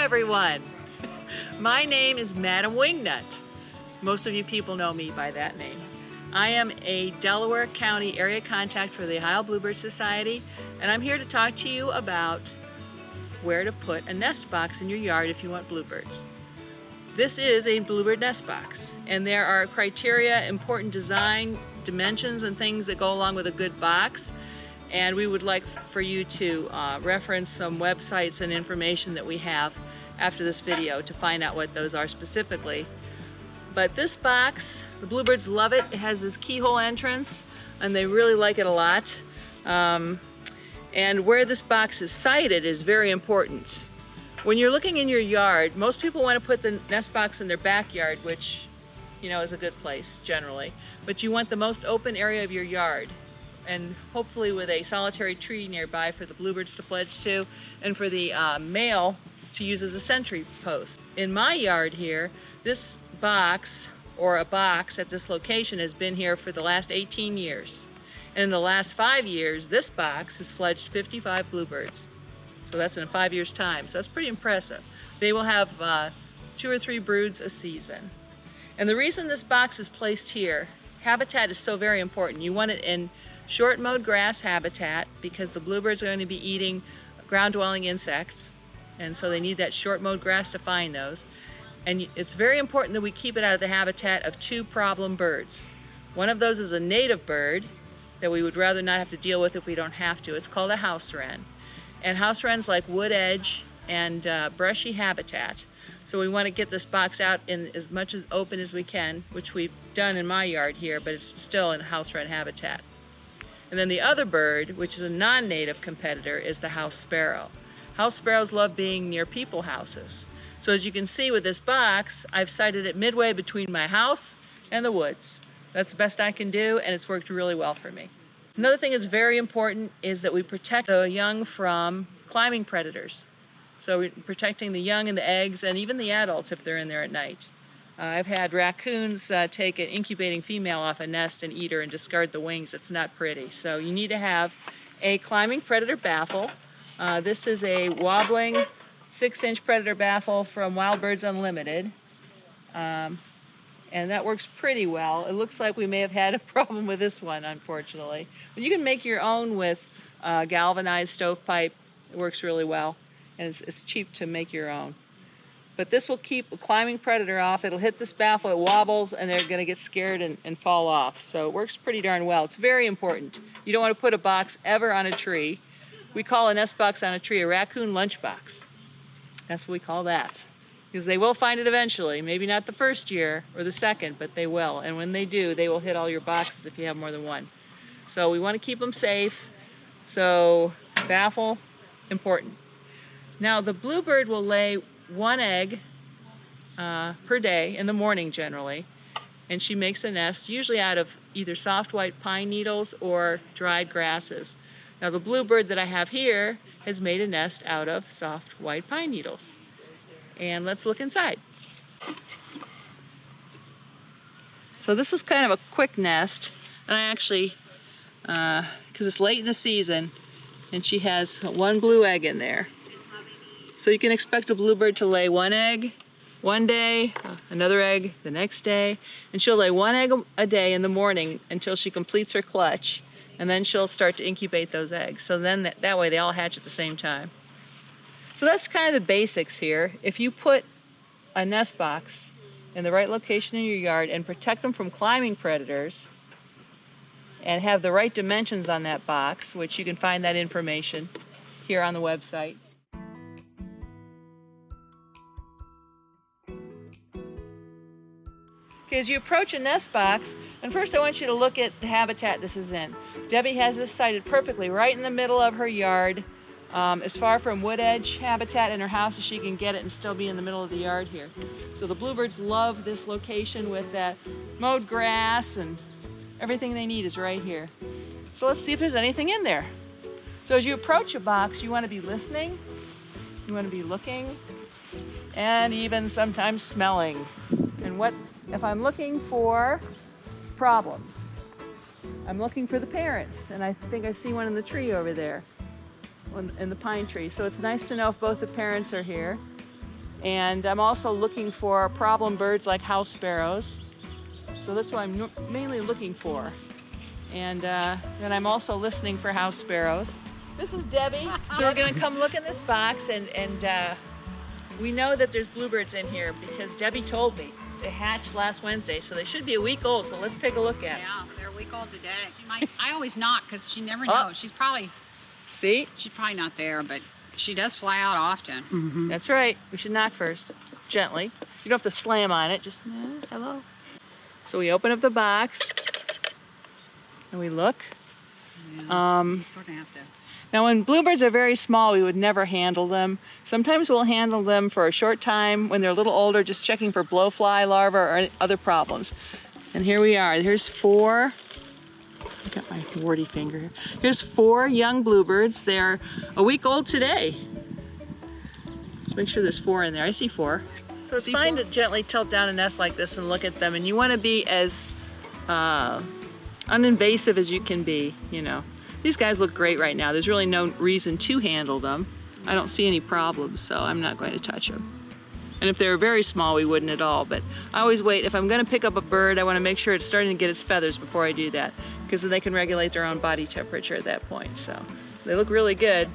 everyone. My name is Madam Wingnut. Most of you people know me by that name. I am a Delaware County area contact for the Ohio Bluebird Society, and I'm here to talk to you about where to put a nest box in your yard if you want bluebirds. This is a bluebird nest box, and there are criteria, important design, dimensions, and things that go along with a good box. And we would like for you to reference some websites and information that we have after this video to find out what those are specifically. But this box, the bluebirds love it. It has this keyhole entrance and they really like it a lot. And where this box is sited is very important. When you're looking in your yard, most people want to put the nest box in their backyard, which is a good place generally. But you want the most open area of your yard, and hopefully with a solitary tree nearby for the bluebirds to fledge to, and for the male to use as a sentry post. In my yard here, this box, or a box at this location, has been here for the last 18 years. And in the last 5 years, this box has fledged 55 bluebirds. So that's in 5 years' time, so that's pretty impressive. They will have 2 or 3 broods a season. And the reason this box is placed here, habitat is so very important. You want it in short mowed grass habitat because the bluebirds are going to be eating ground dwelling insects, and so they need that short mowed grass to find those. And it's very important that we keep it out of the habitat of 2 problem birds. One of those is a native bird that we would rather not have to deal with if we don't have to. It's called a house wren. And house wrens like wood edge and brushy habitat. So we want to get this box out in as much as open as we can, which we've done in my yard here, but it's still in house wren habitat. And then the other bird, which is a non-native competitor, is the house sparrow. House sparrows love being near people houses. So as you can see with this box, I've sited it midway between my house and the woods. That's the best I can do, and it's worked really well for me. Another thing that's very important is that we protect the young from climbing predators. So we're protecting the young and the eggs, and even the adults if they're in there at night. I've had raccoons take an incubating female off a nest and eat her and discard the wings. It's not pretty. So you need to have a climbing predator baffle. This is a wobbling 6-inch predator baffle from Wild Birds Unlimited. And that works pretty well. It looks like we may have had a problem with this one, unfortunately. But you can make your own with galvanized stovepipe. It works really well, and it's cheap to make your own. But this will keep a climbing predator off. It'll hit this baffle, it wobbles, and they're going to get scared and fall off. So it works pretty darn well. It's very important. You don't want to put a box ever on a tree. We call a nest box on a tree a raccoon lunchbox. That's what we call that. Because they will find it eventually. Maybe not the first year or the second, but they will. And when they do, they will hit all your boxes if you have more than one. So we want to keep them safe. So baffle, important. Now the bluebird will lay 1 egg per day in the morning generally, and she makes a nest usually out of either soft white pine needles or dried grasses. Now the bluebird that I have here has made a nest out of soft white pine needles. And let's look inside. So this was kind of a quick nest, and I actually, because it's late in the season, and she has 1 blue egg in there. So you can expect a bluebird to lay 1 egg one day, another egg the next day, and she'll lay 1 egg a day in the morning until she completes her clutch, and then she'll start to incubate those eggs. So then that way they all hatch at the same time. So that's kind of the basics here. If you put a nest box in the right location in your yard and protect them from climbing predators, and have the right dimensions on that box, which you can find that information here on the website. Okay, as you approach a nest box, and first I want you to look at the habitat this is in. Debbie has this sited perfectly right in the middle of her yard, as far from wood edge habitat in her house as she can get it and still be in the middle of the yard here. So the bluebirds love this location with that mowed grass, and everything they need is right here. So let's see if there's anything in there. So as you approach a box, you want to be listening, you want to be looking, and even sometimes smelling. And what if I'm looking for problems? I'm looking for the parents, and I think I see one in the tree over there, in the pine tree. So it's nice to know if both the parents are here. And I'm also looking for problem birds like house sparrows. So that's what I'm mainly looking for. And then I'm also listening for house sparrows. This is Debbie. So we're gonna come look in this box, and we know that there's bluebirds in here because Debbie told me. They hatched last Wednesday, so they should be a week old, so let's take a look at them. Yeah, they're a week old today. I always knock because she never knows. She's probably not there, but she does fly out often. Mm-hmm. That's right. We should knock first, gently. You don't have to slam on it, just hello. So we open up the box and we look. Yeah, you sort of have to. Now when bluebirds are very small, we would never handle them. Sometimes we'll handle them for a short time when they're a little older, just checking for blowfly larvae or other problems. And here we are. Here's 4. I got my warty finger here. Here's 4 young bluebirds. They're a week old today. Let's make sure there's 4 in there. I see 4. So it's fine to gently tilt down a nest like this and look at them. And you want to be as uninvasive as you can be, you know. These guys look great right now. There's really no reason to handle them. I don't see any problems, so I'm not going to touch them. And if they were very small, we wouldn't at all. But I always wait. If I'm going to pick up a bird, I want to make sure it's starting to get its feathers before I do that, because then they can regulate their own body temperature at that point. So they look really good.